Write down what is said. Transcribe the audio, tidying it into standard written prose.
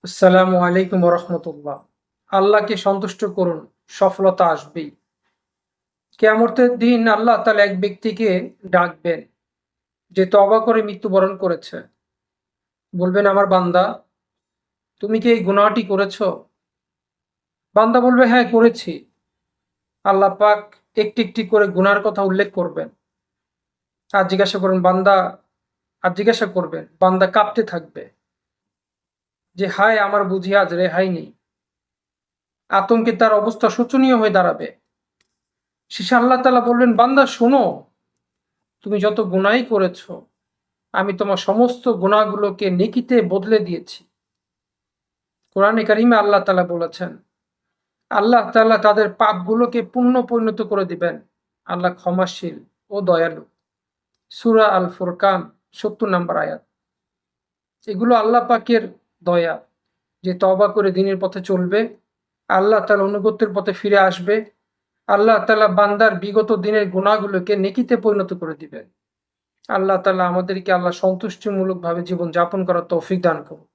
আসসালামু আলাইকুম রহমতুল্লাহ। আল্লাহকে সন্তুষ্ট করুন, সফলতা আসবেই। কিয়ামতের দিন আল্লাহ তাআলা এক ব্যক্তিকে ডাকবেন যে তওবা করে মৃত্যুবরণ করেছে। বলবেন, আমার বান্দা, তুমি কি এই গুনাহটি করেছো? বান্দা বলবে, হ্যাঁ করেছি। আল্লাহ পাক একটি একটি করে গুনার কথা উল্লেখ করবেন। আর জিজ্ঞাসা করবেন বান্দা, বান্দা কাঁপতে থাকবে যে হায়, আমার বুঝি আজ রেহাই নেই। আতঙ্কে তার অবস্থা শোচনীয় হয়ে দাঁড়াবে। শেষে আল্লাহ তাআলা বলবেন, বান্দা শোনো, তুমি যত গুনাহ করেছো, আমি তোমার সমস্ত গুনাহগুলোকে নেকিতে বদলে দিয়েছি। কোরআনে কারিমে আল্লাহ তাআলা বলেছেন, আল্লাহ তাআলা তাদের পাপগুলোকে পুণ্য পরিণত করে দিবেন। আল্লাহ ক্ষমাশীল ও দয়ালু। সূরা আল ফুরকান ৭০ নম্বর আয়াত। এগুলো আল্লাহ পাকের দয়া, যে তওবা করে দ্বীনের পথে চলবে, আল্লাহ তাআলার আনুগত্যের পথে ফিরে আসবে, আল্লাহ তাআলা বান্দার বিগত দিনের গুনাহগুলোকে নেকিতে পরিণত করে দিবেন। আল্লাহ তাআলা আমাদেরকে আল্লাহ সন্তুষ্টিমূলকভাবে জীবন যাপন করার তৌফিক দান করুন।